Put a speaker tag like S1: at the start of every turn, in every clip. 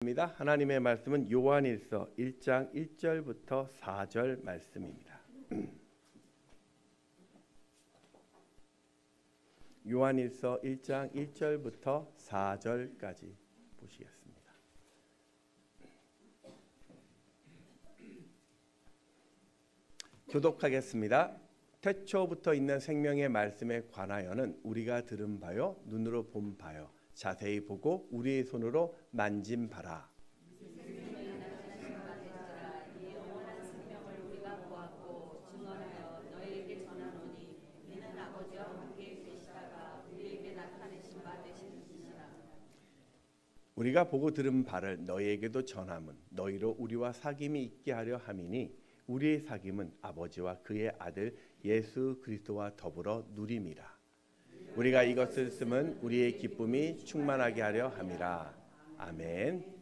S1: 하나님의 말씀은 요한일서 1장 1절부터 4절 말씀입니다. 요한일서 1장 1절부터 4절까지 보시겠습니다. 교독하겠습니다. 태초부터 있는 생명의 말씀에 관하여는 우리가 들은 바요 눈으로 본 바요 자세히 보고 우리의 손으로 만진 바라. 우리가 보고 들은 바를 너희에게도 전함은 너희로 우리와 사귐이 있게 하려 함이니 우리의 사귐은 아버지와 그의 아들 예수 그리스도와 더불어 누림이라. 우리가 이것을 쓰면 우리의 기쁨이 충만하게 하려 함이라. 아멘.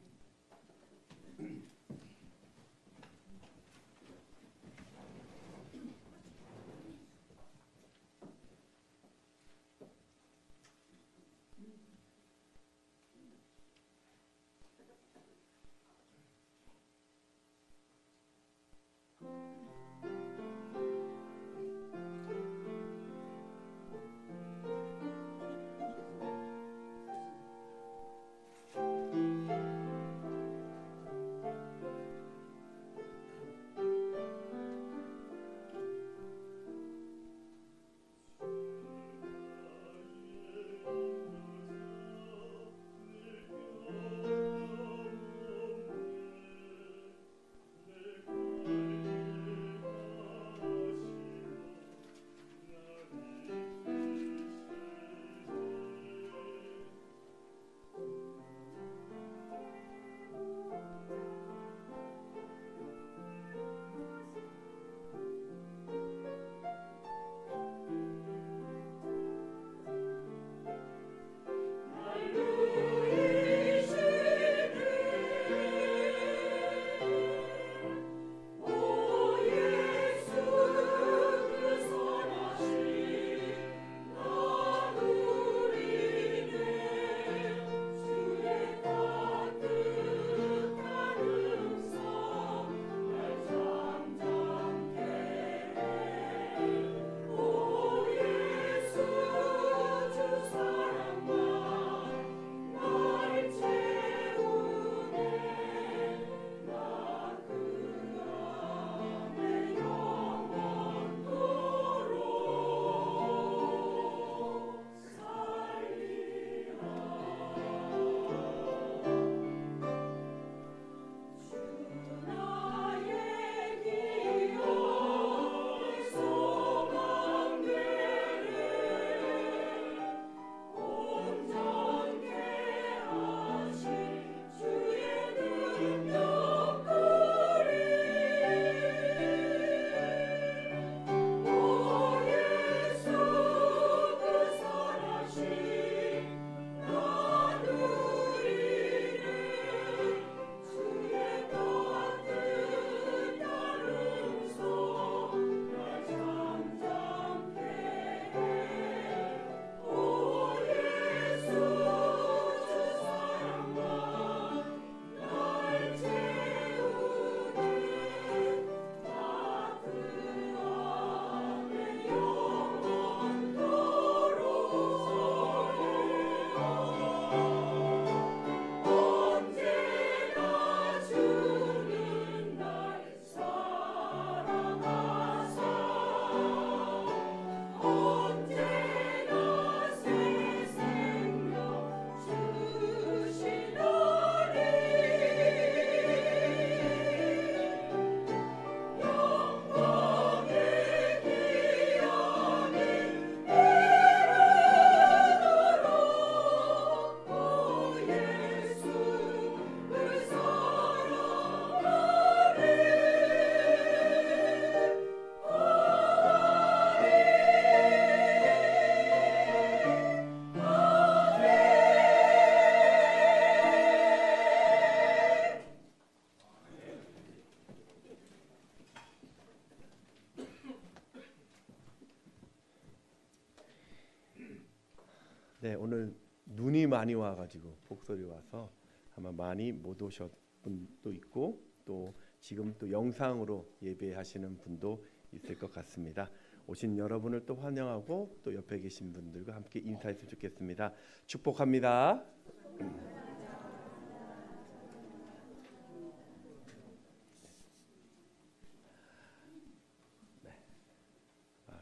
S1: 네, 오늘 눈이 많이 와가지고 폭설이 와서 아마 많이 못 오셨 분도 있고 또 지금 또 영상으로 예배하시는 분도 있을 것 같습니다. 오신 여러분을 또 환영하고 또 옆에 계신 분들과 함께 인사했으면 좋겠습니다. 축복합니다.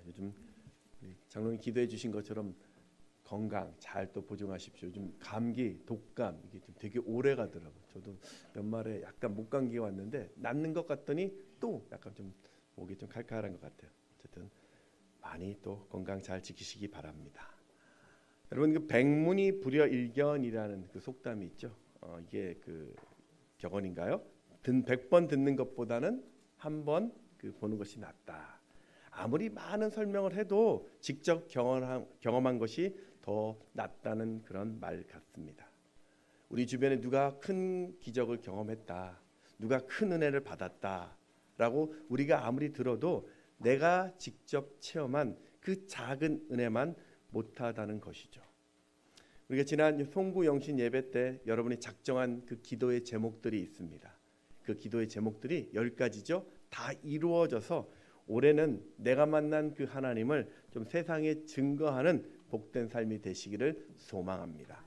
S1: 요즘 장로님 기도해 주신 것처럼 건강 잘 또 보존하십시오. 요즘 감기, 독감 이게 좀 되게 오래 가더라고요. 저도 연말에 약간 목 감기가 왔는데 낫는 것 같더니 또 약간 좀 목이 좀 칼칼한 것 같아요. 어쨌든 많이 또 건강 잘 지키시기 바랍니다. 여러분 그 백문이 불여일견이라는 그 속담이 있죠. 이게 그 격언인가요? 100번 듣는 것보다는 한 번 그 보는 것이 낫다. 아무리 많은 설명을 해도 직접 경험한 것이 더 낫다는 그런 말 같습니다. 우리 주변에 누가 큰 기적을 경험했다, 누가 큰 은혜를 받았다라고 우리가 아무리 들어도 내가 직접 체험한 그 작은 은혜만 못하다는 것이죠. 우리가 지난 송구 영신 예배 때 여러분이 작정한 그 기도의 제목들이 있습니다. 그 기도의 제목들이 10가지죠. 다 이루어져서 올해는 내가 만난 그 하나님을 좀 세상에 증거하는 복된 삶이 되시기를 소망합니다.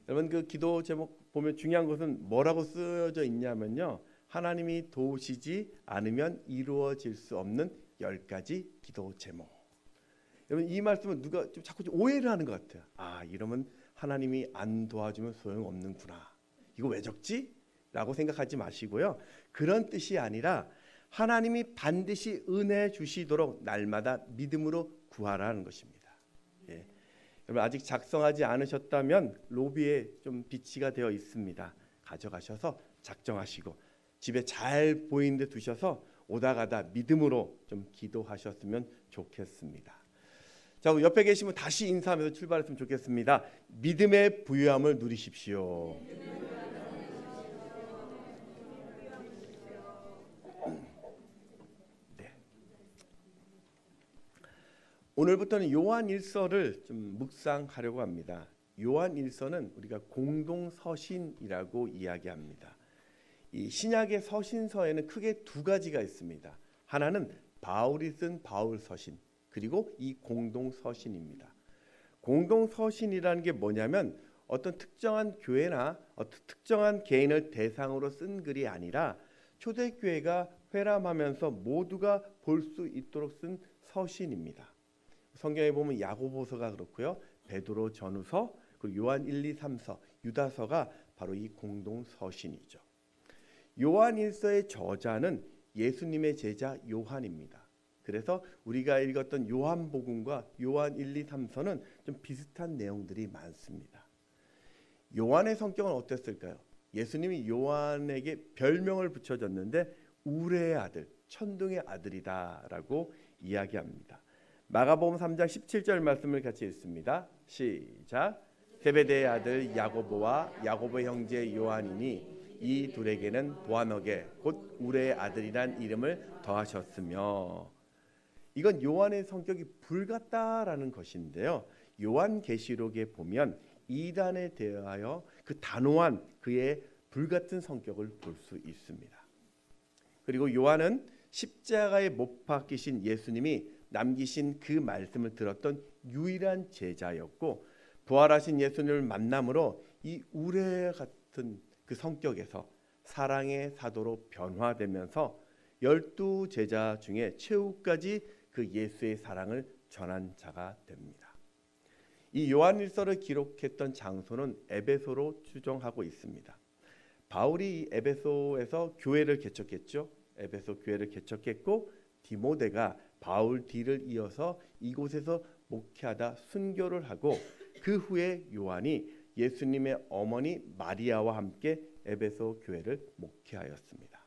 S1: 여러분 그 기도 제목 보면 중요한 것은 뭐라고 쓰여져 있냐면요. 하나님이 도우시지 않으면 이루어질 수 없는 10가지 기도 제목. 여러분 이 말씀은 누가 좀 자꾸 오해를 하는 것 같아요. 아 이러면 하나님이 안 도와주면 소용없는구나. 이거 왜 적지? 라고 생각하지 마시고요. 그런 뜻이 아니라 하나님이 반드시 은혜 주시도록 날마다 믿음으로 구하라는 것입니다. 예. 여러분 아직 작성하지 않으셨다면 로비에 좀 비치가 되어 있습니다. 가져가셔서 작정하시고 집에 잘 보이는 데 두셔서 오다 가다 믿음으로 좀 기도하셨으면 좋겠습니다. 자, 옆에 계시면 다시 인사하면서 출발했으면 좋겠습니다. 믿음의 부유함을 누리십시오. 오늘부터는 요한일서를 좀 묵상하려고 합니다. 요한일서는 우리가 공동서신이라고 이야기합니다. 이 신약의 서신서에는 크게 두 가지가 있습니다. 하나는 바울이 쓴 바울서신, 그리고 이 공동서신입니다. 공동서신이라는 게 뭐냐면 어떤 특정한 교회나 어떤 특정한 개인을 대상으로 쓴 글이 아니라 초대교회가 회람하면서 모두가 볼 수 있도록 쓴 서신입니다. 성경에 보면 야고보서가 그렇고요. 베드로 전후서, 그리고 요한 1, 2, 3서, 유다서가 바로 이 공동서신이죠. 요한일서의 저자는 예수님의 제자 요한입니다. 그래서 우리가 읽었던 요한복음과 요한 1, 2, 3서는 좀 비슷한 내용들이 많습니다. 요한의 성격은 어땠을까요? 예수님이 요한에게 별명을 붙여줬는데 우레의 아들, 천둥의 아들이다라고 이야기합니다. 마가복음 3장 17절 말씀을 같이 읽습니다. 시작. 세베대의 아들 야고보와 야고보 형제 요한이니 이 둘에게는 보아너게 곧 우레의 아들이란 이름을 더하셨으며. 이건 요한의 성격이 불같다라는 것인데요. 요한계시록에 보면 이단에 대하여 그 단호한 그의 불같은 성격을 볼 수 있습니다. 그리고 요한은 십자가에 못 박히신 예수님이 남기신 그 말씀을 들었던 유일한 제자였고, 부활하신 예수님을 만남으로 이 우레 같은 그 성격에서 사랑의 사도로 변화되면서 12 제자 중에 최후까지 그 예수의 사랑을 전한 자가 됩니다. 이 요한일서를 기록했던 장소는 에베소로 추정하고 있습니다. 바울이 이 에베소에서 교회를 개척했죠. 에베소 교회를 개척했고 디모데가 바울 뒤를 이어서 이곳에서 목회하다 순교를 하고 그 후에 요한이 예수님의 어머니 마리아와 함께 에베소 교회를 목회하였습니다.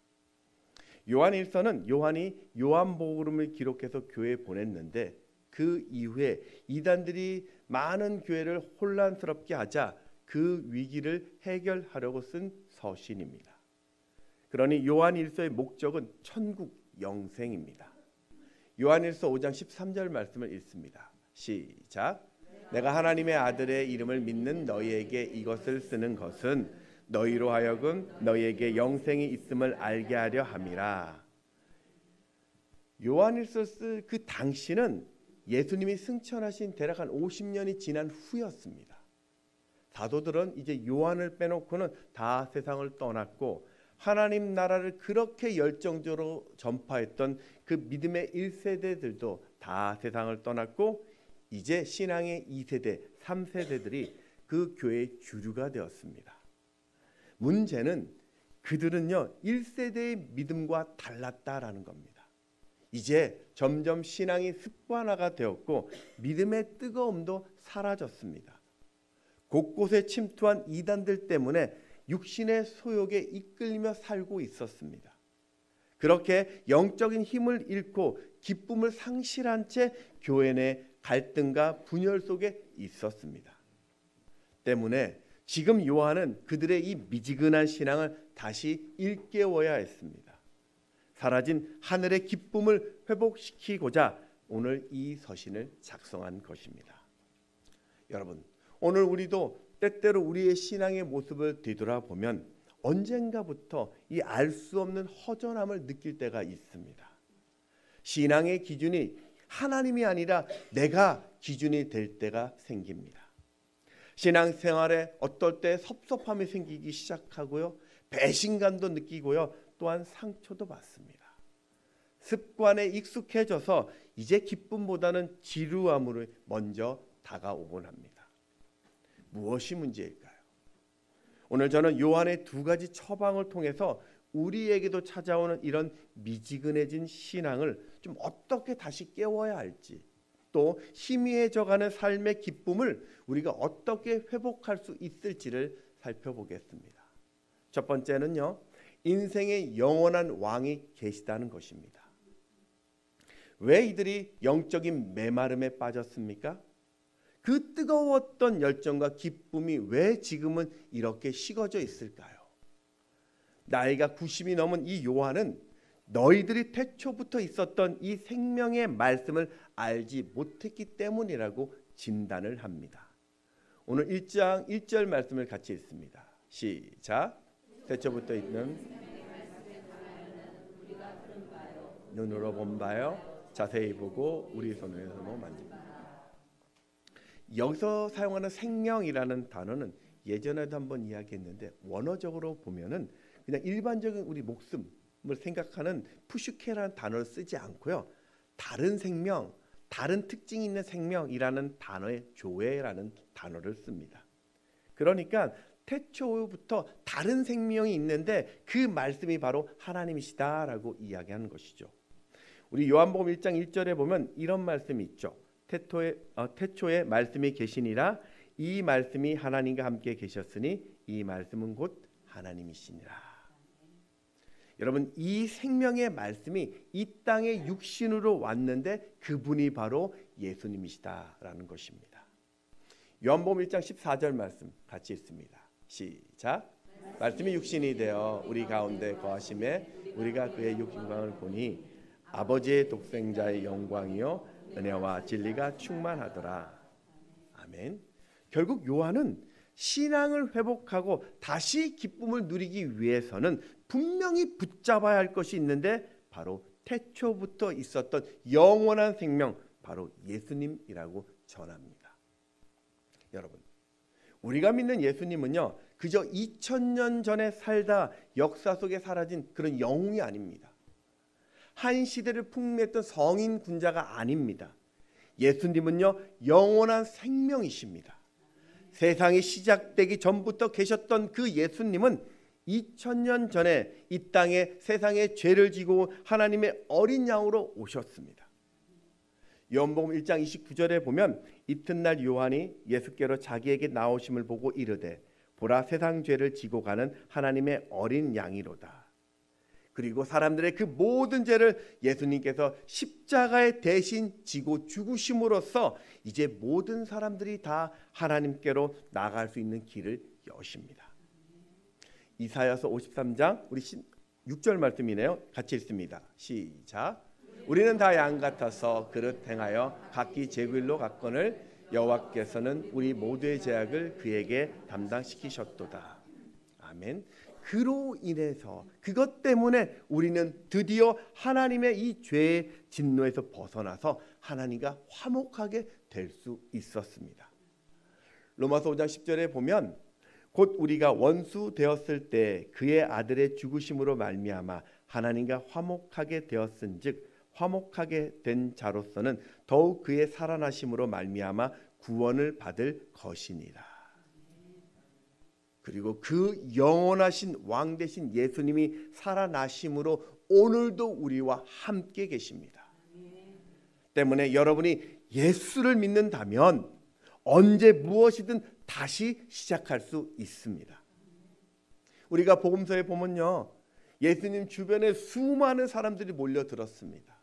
S1: 요한일서는 요한이 요한복음을 기록해서 교회에 보냈는데 그 이후에 이단들이 많은 교회를 혼란스럽게 하자 그 위기를 해결하려고 쓴 서신입니다. 그러니 요한일서의 목적은 천국 영생입니다. 요한일서 5장 13절 말씀을 읽습니다. 시작. 내가 하나님의 아들의 이름을 믿는 너희에게 이것을 쓰는 것은 너희로 하여금 너희에게 영생이 있음을 알게 하려 함이라. 요한일서 쓸 그 당시는 예수님이 승천하신 대략 한 50년이 지난 후였습니다. 사도들은 이제 요한을 빼놓고는 다 세상을 떠났고 하나님 나라를 그렇게 열정적으로 전파했던 그 믿음의 1세대들도 다 세상을 떠났고 이제 신앙의 2세대, 3세대들이 그 교회의 주류가 되었습니다. 문제는 그들은요 1세대의 믿음과 달랐다라는 겁니다. 이제 점점 신앙이 습관화가 되었고 믿음의 뜨거움도 사라졌습니다. 곳곳에 침투한 이단들 때문에 육신의 소욕에 이끌리며 살고 있었습니다. 그렇게 영적인 힘을 잃고 기쁨을 상실한 채 교회 내 갈등과 분열 속에 있었습니다. 때문에 지금 요한은 그들의 이 미지근한 신앙을 다시 일깨워야 했습니다. 사라진 하늘의 기쁨을 회복시키고자 오늘 이 서신을 작성한 것입니다. 여러분, 오늘 우리도 때때로 우리의 신앙의 모습을 뒤돌아보면 언젠가부터 이 알 수 없는 허전함을 느낄 때가 있습니다. 신앙의 기준이 하나님이 아니라 내가 기준이 될 때가 생깁니다. 신앙생활에 어떨 때 섭섭함이 생기기 시작하고요. 배신감도 느끼고요. 또한 상처도 받습니다. 습관에 익숙해져서 이제 기쁨보다는 지루함으로 먼저 다가오곤 합니다. 무엇이 문제일까요? 오늘 저는 요한의 두 가지 처방을 통해서 우리에게도 찾아오는 이런 미지근해진 신앙을 좀 어떻게 다시 깨워야 할지, 또 희미해져가는 삶의 기쁨을 우리가 어떻게 회복할 수 있을지를 살펴보겠습니다. 첫 번째는요, 인생의 영원한 왕이 계시다는 것입니다. 왜 이들이 영적인 메마름에 빠졌습니까? 그 뜨거웠던 열정과 기쁨이 왜 지금은 이렇게 식어져 있을까요? 나이가 90이 넘은 이 요한은 너희들이 태초부터 있었던 이 생명의 말씀을 알지 못했기 때문이라고 진단을 합니다. 오늘 1장 1절 말씀을 같이 읽습니다. 시작. 태초부터 있는 눈으로 본 바요, 자세히 보고 우리 손으로 만집니다. 여기서 사용하는 생명이라는 단어는 예전에도 한번 이야기했는데 원어적으로 보면은 그냥 일반적인 우리 목숨을 생각하는 푸슈케라는 단어를 쓰지 않고요. 다른 생명, 다른 특징이 있는 생명이라는 단어의 조회라는 단어를 씁니다. 그러니까 태초부터 다른 생명이 있는데 그 말씀이 바로 하나님이시다라고 이야기하는 것이죠. 우리 요한복음 1장 1절에 보면 이런 말씀이 있죠. 태초에 말씀이 계시니라. 이 말씀이 하나님과 함께 계셨으니 이 말씀은 곧 하나님이시니라. 여러분, 이 생명의 말씀이 이 땅에 육신으로 왔는데 그분이 바로 예수님이시다라는 것입니다. 요한복음 1장 14절 말씀 같이 읽습니다. 시작. 말씀이 육신이 되어 우리 가운데 거하심에 우리가 그의 영광을 보니 아버지의 독생자의 영광이요 은혜와 진리가 충만하더라. 아멘. 결국 요한은 신앙을 회복하고 다시 기쁨을 누리기 위해서는 분명히 붙잡아야 할 것이 있는데 바로 태초부터 있었던 영원한 생명, 바로 예수님이라고 전합니다. 여러분, 우리가 믿는 예수님은요, 그저 2000년 전에 살다 역사 속에 사라진 그런 영웅이 아닙니다. 한 시대를 풍미했던 성인 군자가 아닙니다. 예수님은요, 영원한 생명이십니다. 세상이 시작되기 전부터 계셨던 그 예수님은 2000년 전에 이 땅에 세상의 죄를 지고 하나님의 어린 양으로 오셨습니다. 요한복음 1장 29절에 보면 이튿날 요한이 예수께로 자기에게 나오심을 보고 이르되 보라, 세상 죄를 지고 가는 하나님의 어린 양이로다. 그리고 사람들의 그 모든 죄를 예수님께서 십자가에 대신 지고 죽으심으로써 이제 모든 사람들이 다 하나님께로 나아갈 수 있는 길을 여십니다. 이사야서 53장 우리 6절 말씀이네요. 같이 읽습니다. 시작. 우리는 다 양 같아서 그릇 행하여 각기 제 길로 갔거늘 여호와께서는 우리 모두의 죄악을 그에게 담당시키셨도다. 아멘. 그로 인해서 그것 때문에 우리는 드디어 하나님의 이 죄의 진노에서 벗어나서 하나님과 화목하게 될 수 있었습니다. 로마서 5장 10절에 보면 곧 우리가 원수 되었을 때 그의 아들의 죽으심으로 말미암아 하나님과 화목하게 되었은즉 화목하게 된 자로서는 더욱 그의 살아나심으로 말미암아 구원을 받을 것이니라. 그리고 그 영원하신 왕 되신 예수님이 살아나심으로 오늘도 우리와 함께 계십니다. 때문에 여러분이 예수를 믿는다면 언제 무엇이든 다시 시작할 수 있습니다. 우리가 복음서에 보면요, 예수님 주변에 수많은 사람들이 몰려들었습니다.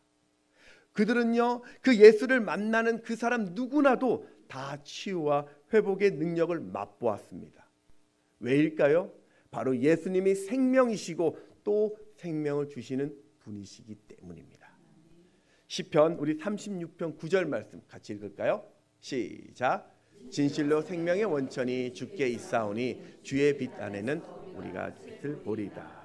S1: 그들은요, 그 예수를 만나는 그 사람 누구나도 다 치유와 회복의 능력을 맛보았습니다. 왜일까요? 바로 예수님이 생명이시고 또 생명을 주시는 분이시기 때문입니다. 시편 우리 36편 9절 말씀 같이 읽을까요? 시작. 진실로 생명의 원천이 주께 있사오니 주의 빛 안에는 우리가 빛을 보리다.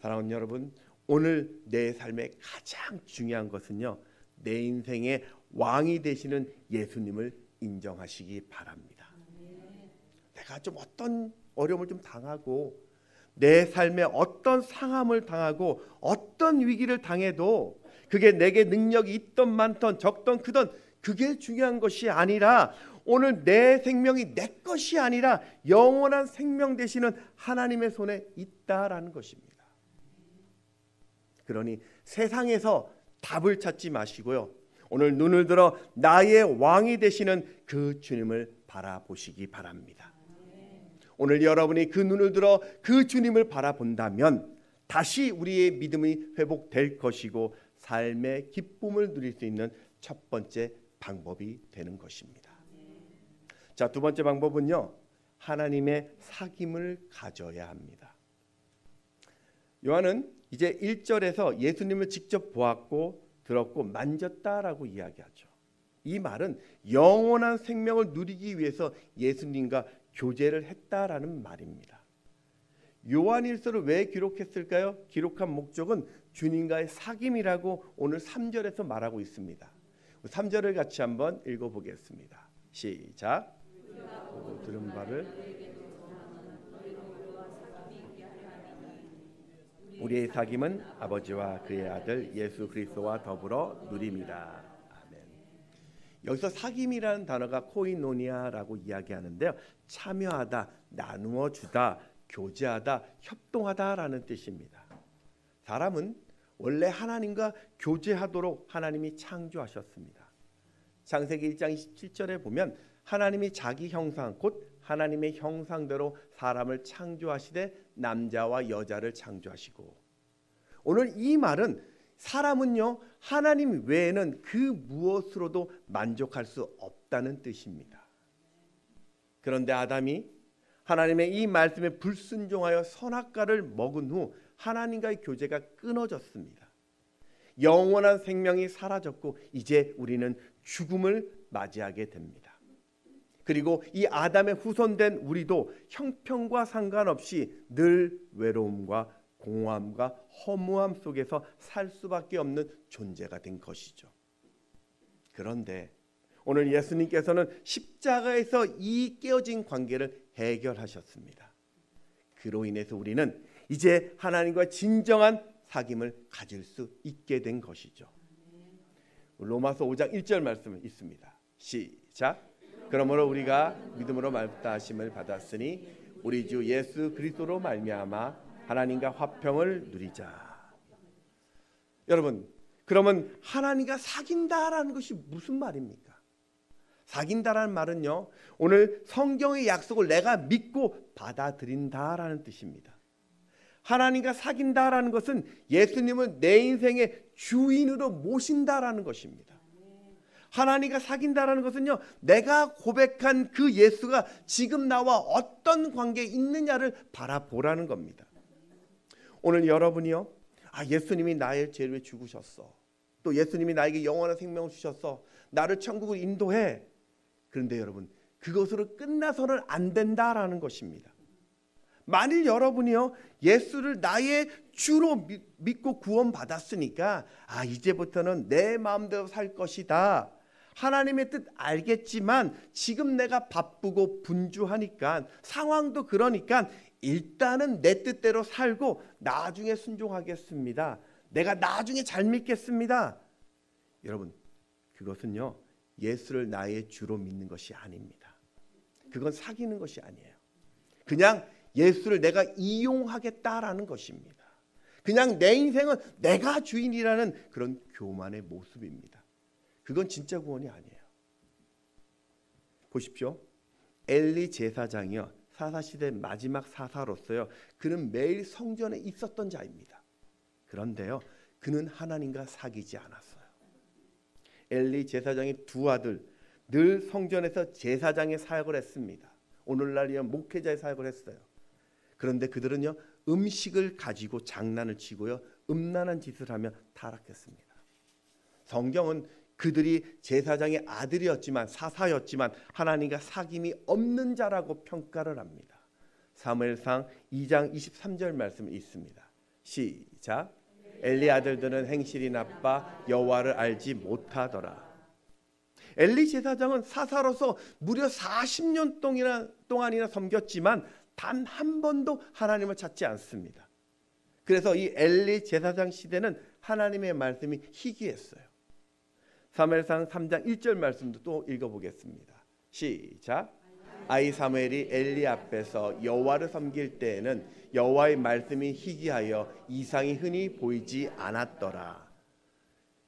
S1: 사랑하는 여러분, 오늘 내 삶의 가장 중요한 것은요, 내 인생의 왕이 되시는 예수님을 인정하시기 바랍니다. 내가 좀 어떤 어려움을 좀 당하고 내 삶에 어떤 상함을 당하고 어떤 위기를 당해도 그게 내게 능력이 있던 많던 적던 크던 그게 중요한 것이 아니라 오늘 내 생명이 내 것이 아니라 영원한 생명 되시는 하나님의 손에 있다라는 것입니다. 그러니 세상에서 답을 찾지 마시고요, 오늘 눈을 들어 나의 왕이 되시는 그 주님을 바라보시기 바랍니다. 오늘 여러분이 그 눈을 들어 그 주님을 바라본다면 다시 우리의 믿음이 회복될 것이고 삶의 기쁨을 누릴 수 있는 첫 번째 방법이 되는 것입니다. 자, 두 번째 방법은요, 하나님의 사귐을 가져야 합니다. 요한은 이제 1절에서 예수님을 직접 보았고 들었고 만졌다라고 이야기하죠. 이 말은 영원한 생명을 누리기 위해서 예수님과 교제를 했다라는 말입니다. 요한일서를 왜 기록했을까요? 기록한 목적은 주님과의 사귐이라고 오늘 3절에서 말하고 있습니다. 3절을 같이 한번 읽어보겠습니다. 시작. 보고 들은 바를 우리의 사귐은 아버지와 그의 아들 예수 그리스도와 더불어 누립니다. 아멘. 여기서 사귐이라는 단어가 코이노니아라고 이야기하는데요, 참여하다, 나누어 주다, 교제하다, 협동하다라는 뜻입니다. 사람은 원래 하나님과 교제하도록 하나님이 창조하셨습니다. 창세기 1장 27절에 보면 하나님이 자기 형상 곧 하나님의 형상대로 사람을 창조하시되 남자와 여자를 창조하시고, 오늘 이 말은 사람은요 하나님 외에는 그 무엇으로도 만족할 수 없다는 뜻입니다. 그런데 아담이 하나님의 이 말씀에 불순종하여 선악과를 먹은 후 하나님과의 교제가 끊어졌습니다. 영원한 생명이 사라졌고 이제 우리는 죽음을 맞이하게 됩니다. 그리고 이 아담의 후손된 우리도 형편과 상관없이 늘 외로움과 공허함과 허무함 속에서 살 수밖에 없는 존재가 된 것이죠. 그런데 오늘 예수님께서는 십자가에서 이 깨어진 관계를 해결하셨습니다. 그로 인해서 우리는 이제 하나님과 진정한 사귐을 가질 수 있게 된 것이죠. 로마서 5장 1절 말씀이 있습니다. 시작. 그러므로 우리가 믿음으로 말씀하심을 받았으니 우리 주 예수 그리스도로 말미암아 하나님과 화평을 누리자. 여러분, 그러면 하나님과 사귄다라는 것이 무슨 말입니까? 사귄다라는 말은요, 오늘 성경의 약속을 내가 믿고 받아들인다라는 뜻입니다. 하나님과 사귄다라는 것은 예수님을 내 인생의 주인으로 모신다라는 것입니다. 하나님과 사귄다라는 것은요, 내가 고백한 그 예수가 지금 나와 어떤 관계에 있느냐를 바라보라는 겁니다. 오늘 여러분이요, 예수님이 나의 죄를 죽으셨어, 또 예수님이 나에게 영원한 생명을 주셨어, 나를 천국으로 인도해, 그런데 여러분, 그것으로 끝나서는 안 된다라는 것입니다. 만일 여러분이요 예수를 나의 주로 믿고 구원받았으니까 이제부터는 내 마음대로 살 것이다, 하나님의 뜻 알겠지만 지금 내가 바쁘고 분주하니까, 상황도 그러니까 일단은 내 뜻대로 살고 나중에 순종하겠습니다, 내가 나중에 잘 믿겠습니다. 여러분, 그것은요 예수를 나의 주로 믿는 것이 아닙니다. 그건 사귀는 것이 아니에요. 그냥 예수를 내가 이용하겠다라는 것입니다. 그냥 내 인생은 내가 주인이라는 그런 교만의 모습입니다. 그건 진짜 구원이 아니에요. 보십시오. 엘리 제사장이요 사사시대 마지막 사사로서요 그는 매일 성전에 있었던 자입니다. 그런데요 그는 하나님과 사귀지 않았어요. 엘리 제사장의 두 아들 늘 성전에서 제사장의 사역을 했습니다. 오늘날이야 목회자의 사역을 했어요. 그런데 그들은요 음식을 가지고 장난을 치고요 음란한 짓을 하며 타락했습니다. 성경은 그들이 제사장의 아들이었지만 사사였지만 하나님과 사귐이 없는 자라고 평가를 합니다. 사무엘상 2장 23절 말씀이 있습니다. 시작. 엘리 아들들은 행실이 나빠 여호와를 알지 못하더라. 엘리 제사장은 사사로서 무려 40년 동안이나 섬겼지만 단 한 번도 하나님을 찾지 않습니다. 그래서 이 엘리 제사장 시대는 하나님의 말씀이 희귀했어요. 사무엘상 3장 1절 말씀도 또 읽어보겠습니다. 시작. 아이 사무엘이 엘리 앞에서 여호와를 섬길 때에는 여호와의 말씀이 희귀하여 이상이 흔히 보이지 않았더라.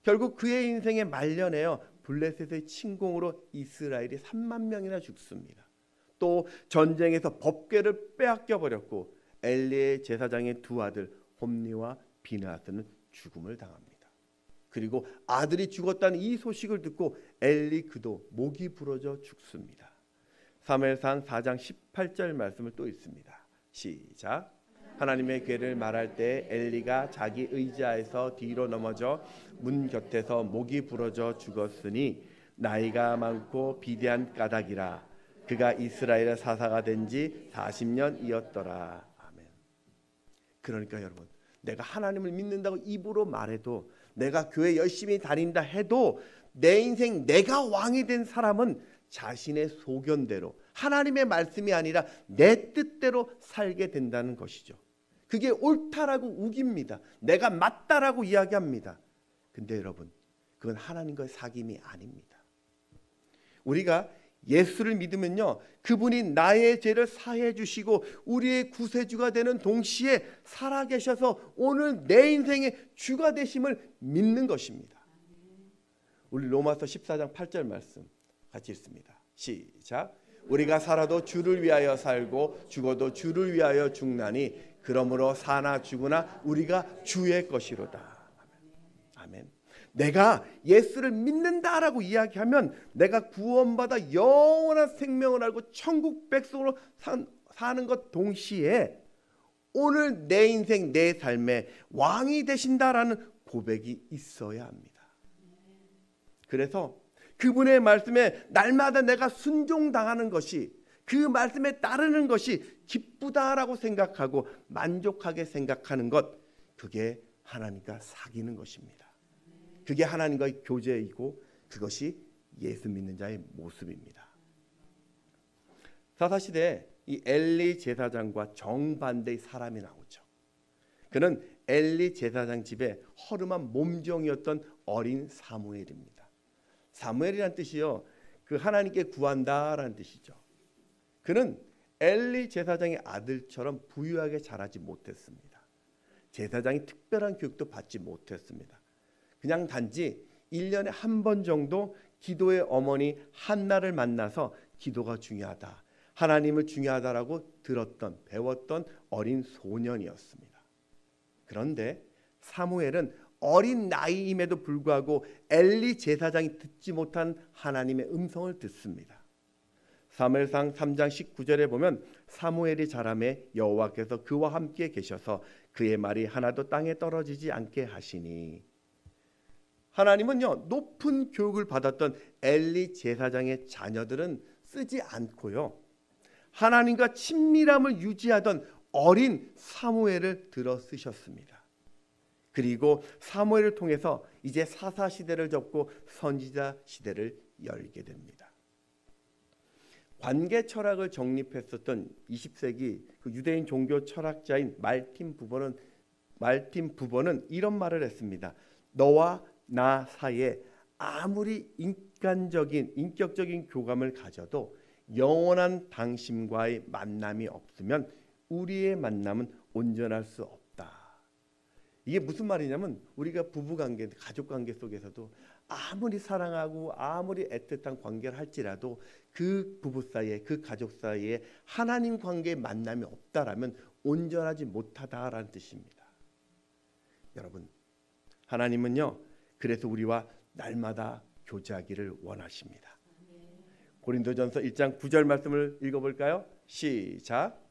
S1: 결국 그의 인생의 말년에요 블레셋의 침공으로 이스라엘이 3만 명이나 죽습니다. 또 전쟁에서 법궤를 빼앗겨 버렸고 엘리의 제사장의 두 아들 홈니와 비느하스는 죽음을 당합니다. 그리고 아들이 죽었다는 이 소식을 듣고 엘리 그도 목이 부러져 죽습니다. 사무엘상 4장 18절 말씀을 또 읽습니다. 시작. 하나님의 괴를 말할 때 엘리가 자기 의자에서 뒤로 넘어져 문 곁에서 목이 부러져 죽었으니 나이가 많고 비대한 까닭이라. 그가 이스라엘의 사사가 된 지 40년이었더라. 아멘. 그러니까 여러분, 내가 하나님을 믿는다고 입으로 말해도, 내가 교회 열심히 다닌다 해도 내 인생 내가 왕이 된 사람은 자신의 소견대로, 하나님의 말씀이 아니라 내 뜻대로 살게 된다는 것이죠. 그게 옳다라고 우깁니다. 내가 맞다라고 이야기합니다. 근데 여러분, 그건 하나님과의 사귐이 아닙니다. 우리가 예수를 믿으면요 그분이 나의 죄를 사해 주시고 우리의 구세주가 되는 동시에 살아계셔서 오늘 내 인생의 주가 되심을 믿는 것입니다. 우리 로마서 14장 8절 말씀 같이 읽습니다. 시작. 우리가 살아도 주를 위하여 살고 죽어도 주를 위하여 죽나니 그러므로 사나 죽으나 우리가 주의 것이로다. 아멘. 내가 예수를 믿는다라고 이야기하면 내가 구원받아 영원한 생명을 알고 천국 백성으로 사는 것 동시에 오늘 내 인생 내 삶에 왕이 되신다라는 고백이 있어야 합니다. 그래서 그분의 말씀에 날마다 내가 순종당하는 것이, 그 말씀에 따르는 것이 기쁘다라고 생각하고 만족하게 생각하는 것, 그게 하나님과 사귀는 것입니다. 그게 하나님과의 교제이고 그것이 예수 믿는 자의 모습입니다. 사사시대에 이 엘리 제사장과 정반대의 사람이 나오죠. 그는 엘리 제사장 집에 허름한 몸종이었던 어린 사무엘입니다. 사무엘이란 뜻이요 그 하나님께 구한다라는 뜻이죠. 그는 엘리 제사장의 아들처럼 부유하게 자라지 못했습니다. 제사장이 특별한 교육도 받지 못했습니다. 그냥 단지 1년에 한 번 정도 기도의 어머니 한나를 만나서 기도가 중요하다, 하나님을 중요하다라고 들었던, 배웠던 어린 소년이었습니다. 그런데 사무엘은 어린 나이임에도 불구하고 엘리 제사장이 듣지 못한 하나님의 음성을 듣습니다. 사무엘상 3장 19절에 보면 사무엘이 자라매 여호와께서 그와 함께 계셔서 그의 말이 하나도 땅에 떨어지지 않게 하시니, 하나님은요, 높은 교육을 받았던 엘리 제사장의 자녀들은 쓰지 않고요, 하나님과 친밀함을 유지하던 어린 사무엘을 들어 쓰셨습니다. 그리고 사무엘을 통해서 이제 사사 시대를 접고 선지자 시대를 열게 됩니다. 관계 철학을 정립했었던 20세기 그 유대인 종교 철학자인 말틴 부버는 이런 말을 했습니다. 너와 나 사이에 아무리 인격적인 교감을 가져도 영원한 당신과의 만남이 없으면 우리의 만남은 온전할 수 없다. 이게 무슨 말이냐면, 우리가 부부관계, 가족관계 속에서도 아무리 사랑하고 아무리 애틋한 관계를 할지라도 그 부부 사이에, 그 가족 사이에 하나님 관계의 만남이 없다라면 온전하지 못하다라는 뜻입니다. 여러분, 하나님은요, 그래서 우리와 날마다 교제하기를 원하십니다. 고린도전서 1장 9절 말씀을 읽어볼까요? 시작.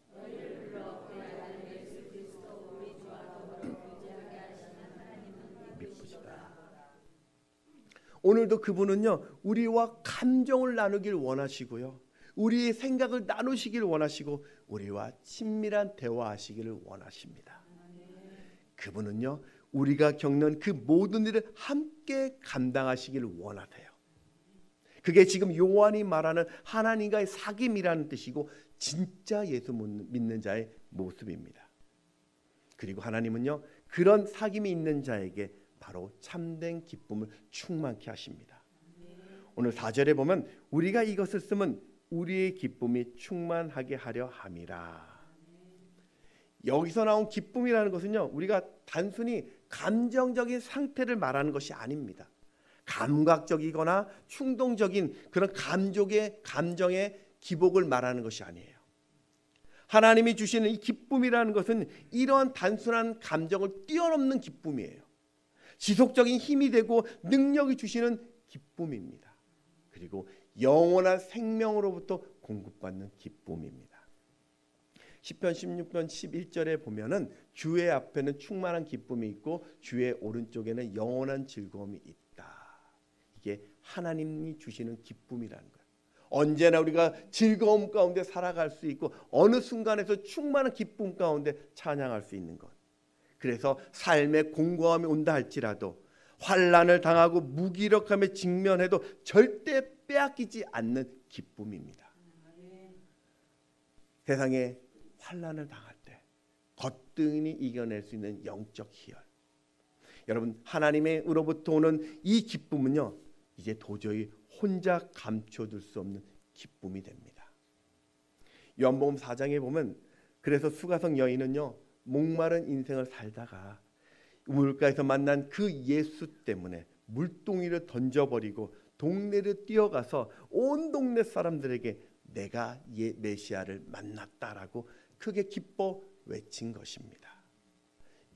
S1: 미쁘시다. 오늘도 그분은요, 우리와 감정을 나누길 원하시고요, 우리의 생각을 나누시길 원하시고, 우리와 친밀한 대화하시기를 원하십니다. 그분은요, 우리가 겪는 그 모든 일을 함께 감당하시기를 원하세요. 그게 지금 요한이 말하는 하나님과의 사귐이라는 뜻이고, 진짜 예수 믿는 자의 모습입니다. 그리고 하나님은요, 그런 사귐이 있는 자에게 바로 참된 기쁨을 충만케 하십니다. 오늘 4절에 보면 우리가 이것을 쓰면 우리의 기쁨이 충만하게 하려 함이라. 여기서 나온 기쁨이라는 것은요, 우리가 단순히 감정적인 상태를 말하는 것이 아닙니다. 감각적이거나 충동적인 그런 감정의 기복을 말하는 것이 아니에요. 하나님이 주시는 이 기쁨이라는 것은 이러한 단순한 감정을 뛰어넘는 기쁨이에요. 지속적인 힘이 되고 능력이 주시는 기쁨입니다. 그리고 영원한 생명으로부터 공급받는 기쁨입니다. 시편 16편 11절에 보면은 주의 앞에는 충만한 기쁨이 있고 주의 오른쪽에는 영원한 즐거움이 있다. 이게 하나님이 주시는 기쁨이라는 거예요. 언제나 우리가 즐거움 가운데 살아갈 수 있고 어느 순간에서 충만한 기쁨 가운데 찬양할 수 있는 것. 그래서 삶에 공고함이 온다 할지라도 환난을 당하고 무기력함에 직면해도 절대 빼앗기지 않는 기쁨입니다. 세상에 환난을 당할 때 거뜬히 이겨낼 수 있는 영적 희열. 여러분, 하나님으로부터 오는 이 기쁨은요, 이제 도저히 혼자 감춰둘 수 없는 기쁨이 됩니다. 요한복음 4장에 보면 그래서 수가성 여인은요, 목마른 인생을 살다가 우물가에서 만난 그 예수 때문에 물동이를 던져버리고 동네를 뛰어가서 온 동네 사람들에게 내가 메시아를 만났다라고 크게 기뻐 외친 것입니다.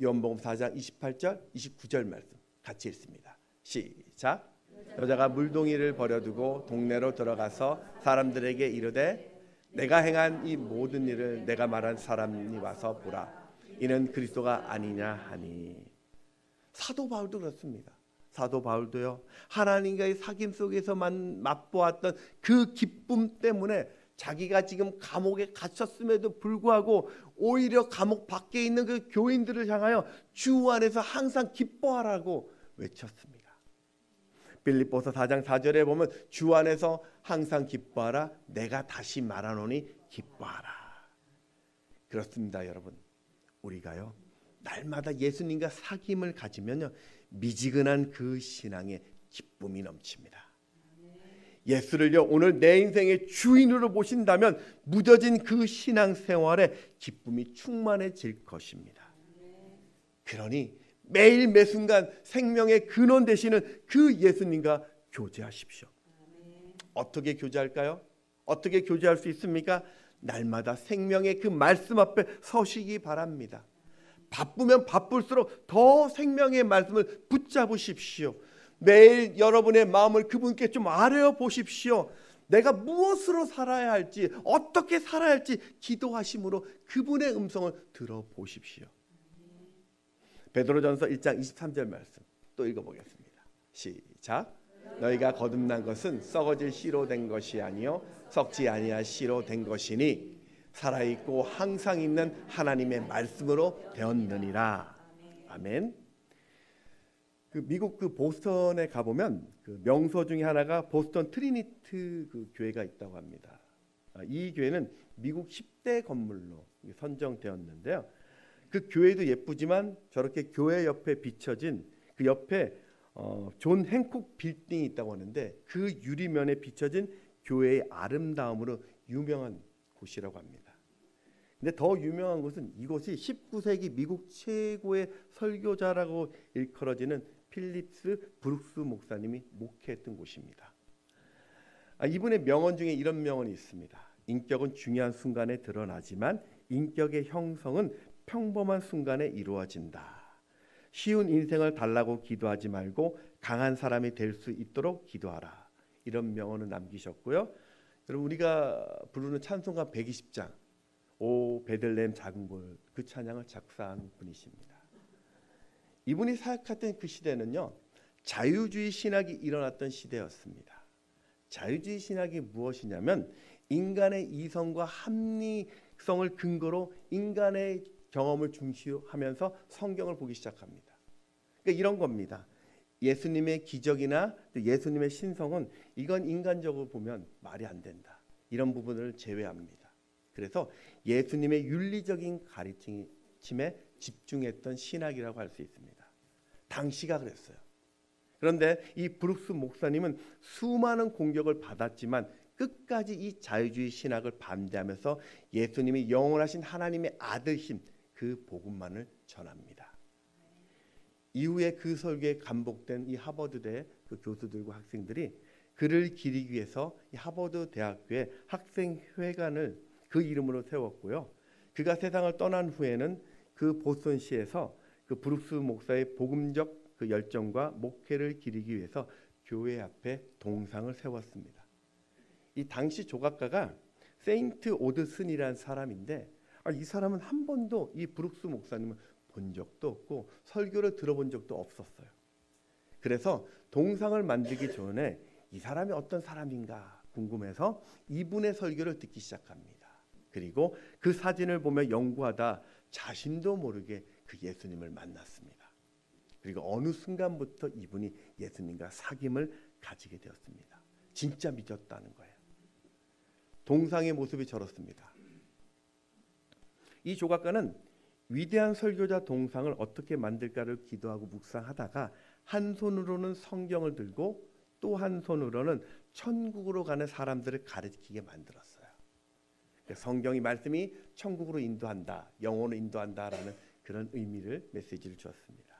S1: 요한복음 4장 28절 29절 말씀 같이 읽습니다. 시작. 여자가 물동이를 버려두고 동네로 들어가서 사람들에게 이르되 내가 행한 이 모든 일을 내가 말한 사람이 와서 보라. 이는 그리스도가 아니냐 하니. 사도 바울도 그렇습니다. 사도 바울도요, 하나님과의 사귐 속에서만 맛보았던 그 기쁨 때문에 자기가 지금 감옥에 갇혔음에도 불구하고 오히려 감옥 밖에 있는 그 교인들을 향하여 주 안에서 항상 기뻐하라고 외쳤습니다. 빌립보서 4장 4절에 보면 주 안에서 항상 기뻐하라. 내가 다시 말하노니 기뻐하라. 그렇습니다, 여러분. 우리가요, 날마다 예수님과 사귐을 가지면요, 미지근한 그 신앙에 기쁨이 넘칩니다. 예수를요, 오늘 내 인생의 주인으로 모신다면 무뎌진 그 신앙생활에 기쁨이 충만해질 것입니다. 그러니 매일 매순간 생명의 근원 되시는 그 예수님과 교제하십시오. 어떻게 교제할까요? 어떻게 교제할 수 있습니까? 날마다 생명의 그 말씀 앞에 서시기 바랍니다. 바쁘면 바쁠수록 더 생명의 말씀을 붙잡으십시오. 매일 여러분의 마음을 그분께 좀 아뢰어 보십시오. 내가 무엇으로 살아야 할지, 어떻게 살아야 할지 기도하심으로 그분의 음성을 들어보십시오. 베드로전서 1장 23절 말씀 또 읽어보겠습니다. 시작. 너희가 거듭난 것은 썩어질 씨로 된 것이 아니요 썩지 아니할 씨로 된 것이니 살아있고 항상 있는 하나님의 말씀으로 되었느니라. 아멘. 미국 보스턴에 가보면 명소 중에 하나가 보스턴 트리니티 교회가 있다고 합니다. 이 교회는 미국 10대 건물로 선정되었는데요. 그 교회도 예쁘지만 저렇게 교회 옆에 비춰진 그 옆에 존 행콕 빌딩이 있다고 하는데 그 유리면에 비춰진 교회의 아름다움으로 유명한 곳이라고 합니다. 근데 더 유명한 것은 이곳이 19세기 미국 최고의 설교자라고 일컬어지는 필립스 브룩스 목사님이 목회했던 곳입니다. 이분의 명언 중에 이런 명언이 있습니다. 인격은 중요한 순간에 드러나지만 인격의 형성은 평범한 순간에 이루어진다. 쉬운 인생을 달라고 기도하지 말고 강한 사람이 될 수 있도록 기도하라. 이런 명언을 남기셨고요. 여러분 우리가 부르는 찬송가 120장 오 베들레헴 작은 골 그 찬양을 작사한 분이십니다. 이분이 사역했던 그 시대는요. 자유주의 신학이 일어났던 시대였습니다. 자유주의 신학이 무엇이냐면 인간의 이성과 합리성을 근거로 인간의 경험을 중시하면서 성경을 보기 시작합니다. 그러니까 이런 겁니다. 예수님의 기적이나 예수님의 신성은 이건 인간적으로 보면 말이 안 된다. 이런 부분을 제외합니다. 그래서 예수님의 윤리적인 가르침에 집중했던 신학이라고 할 수 있습니다. 당시가 그랬어요. 그런데 이 브룩스 목사님은 수많은 공격을 받았지만 끝까지 이 자유주의 신학을 반대하면서 예수님이 영원하신 하나님의 아들신 그 복음만을 전합니다. 이후에 그 설교에 감복된 이 하버드대 그 교수들과 학생들이 그를 기리기 위해서 이 하버드 대학교의 학생회관을 그 이름으로 세웠고요. 그가 세상을 떠난 후에는 그 보스턴시에서 그 브룩스 목사의 복음적 그 열정과 목회를 기리기 위해서 교회 앞에 동상을 세웠습니다. 이 당시 조각가가 세인트 오드슨이라는 사람인데 이 사람은 한 번도 이 브룩스 목사님을 본 적도 없고 설교를 들어본 적도 없었어요. 그래서 동상을 만들기 전에 이 사람이 어떤 사람인가 궁금해서 이분의 설교를 듣기 시작합니다. 그리고 그 사진을 보며 연구하다 자신도 모르게 그 예수님을 만났습니다. 그리고 어느 순간부터 이분이 예수님과 사귐을 가지게 되었습니다. 진짜 믿었다는 거예요. 동상의 모습이 저렇습니다. 이 조각가는 위대한 설교자 동상을 어떻게 만들까를 기도하고 묵상하다가 한 손으로는 성경을 들고 또 한 손으로는 천국으로 가는 사람들을 가리키게 만들었어요. 성경이 말씀이 천국으로 인도한다, 영혼을 인도한다라는 그런 의미를 메시지를 주었습니다.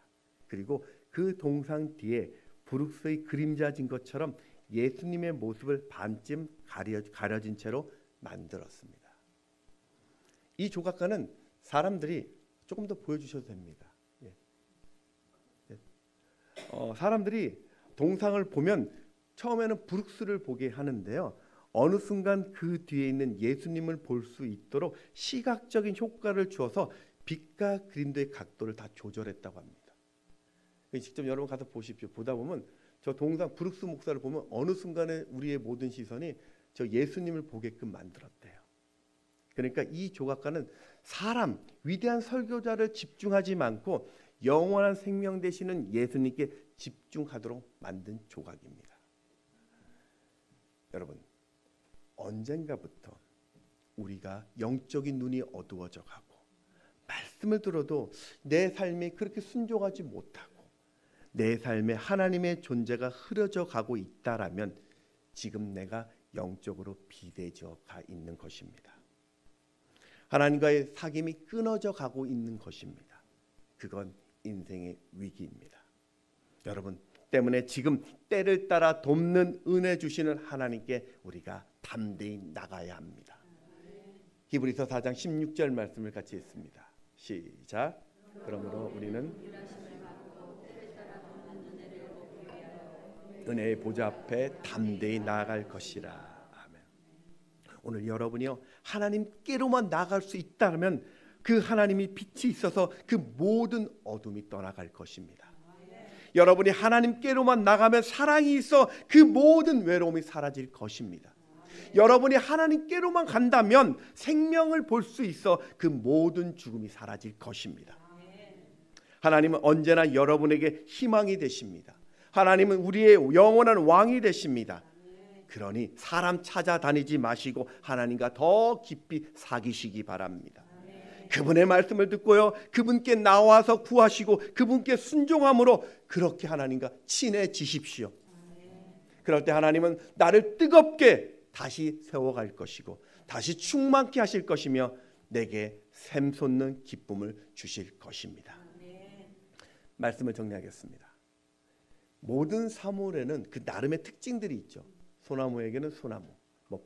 S1: 그리고 그 동상 뒤에 브룩스의 그림자진 것처럼 예수님의 모습을 반쯤 가려진 채로 만들었습니다. 이 조각가는 사람들이 조금 더 보여주셔도 됩니다. 사람들이 동상을 보면 처음에는 브룩스를 보게 하는데요. 어느 순간 그 뒤에 있는 예수님을 볼 수 있도록 시각적인 효과를 주어서 빛과 그림도의 각도를 다 조절했다고 합니다. 직접 여러분 가서 보십시오. 보다 보면 저 동상 브룩스 목사를 보면 어느 순간에 우리의 모든 시선이 저 예수님을 보게끔 만들었대요. 그러니까 이 조각가는 사람, 위대한 설교자를 집중하지 않고 영원한 생명 되시는 예수님께 집중하도록 만든 조각입니다. 여러분, 언젠가부터 우리가 영적인 눈이 어두워져 가고 말씀을 들어도 내 삶이 그렇게 순종하지 못하고 내 삶에 하나님의 존재가 흐려져 가고 있다라면 지금 내가 영적으로 비대해져 가 있는 것입니다. 하나님과의 사귐이 끊어져 가고 있는 것입니다. 그건 인생의 위기입니다. 여러분 때문에 지금 때를 따라 돕는 은혜 주시는 하나님께 우리가 담대히 나가야 합니다. 히브리서 4장 16절 말씀을 같이 읽습니다. 시작. 그러므로 우리는 은혜의 보좌 앞에 담대히 나아갈 것이라. 아멘. 오늘 여러분이요 하나님께로만 나아갈 수 있다면 그 하나님이 빛이 있어서 그 모든 어둠이 떠나갈 것입니다. 여러분이 하나님께로만 나가면 사랑이 있어 그 모든 외로움이 사라질 것입니다. 여러분이 하나님께로만 간다면 생명을 볼 수 있어 그 모든 죽음이 사라질 것입니다. 하나님은 언제나 여러분에게 희망이 되십니다. 하나님은 우리의 영원한 왕이 되십니다. 그러니 사람 찾아다니지 마시고 하나님과 더 깊이 사귀시기 바랍니다. 그분의 말씀을 듣고요, 그분께 나와서 구하시고 그분께 순종함으로 그렇게 하나님과 친해지십시오. 그럴 때 하나님은 나를 뜨겁게 다시 세워갈 것이고 다시 충만케 하실 것이며 내게 샘솟는 기쁨을 주실 것입니다. 말씀을 정리하겠습니다. 모든 사물에는 그 나름의 특징들이 있죠. 소나무에게는 소나무,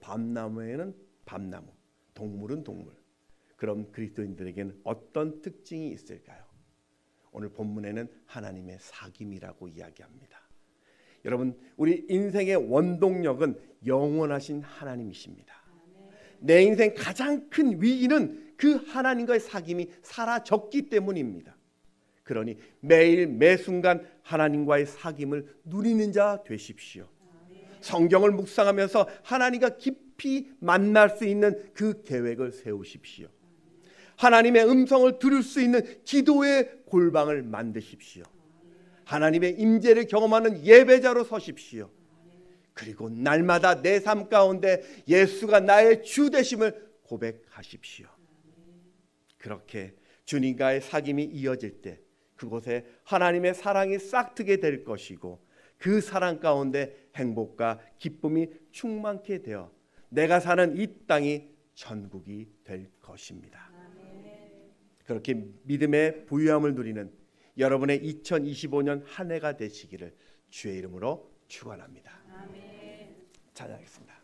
S1: 밤나무에는 밤나무, 동물은 동물. 그럼 그리스도인들에게는 어떤 특징이 있을까요? 오늘 본문에는 하나님의 사귐이라고 이야기합니다. 여러분, 우리 인생의 원동력은 영원하신 하나님이십니다. 내 인생 가장 큰 위기는 그 하나님과의 사귐이 사라졌기 때문입니다. 그러니 매일 매순간 하나님과의 사귐을 누리는 자 되십시오. 성경을 묵상하면서 하나님과 깊이 만날 수 있는 그 계획을 세우십시오. 하나님의 음성을 들을 수 있는 기도의 골방을 만드십시오. 하나님의 임재를 경험하는 예배자로 서십시오. 그리고 날마다 내 삶 가운데 예수가 나의 주 되심을 고백하십시오. 그렇게 주님과의 사귐이 이어질 때 그곳에 하나님의 사랑이 싹트게 될 것이고 그 사랑 가운데 행복과 기쁨이 충만케 되어 내가 사는 이 땅이 천국이 될 것입니다. 그렇게 믿음의 부유함을 누리는 여러분의 2025년 한 해가 되시기를 주의 이름으로 축원합니다. 찬양하겠습니다.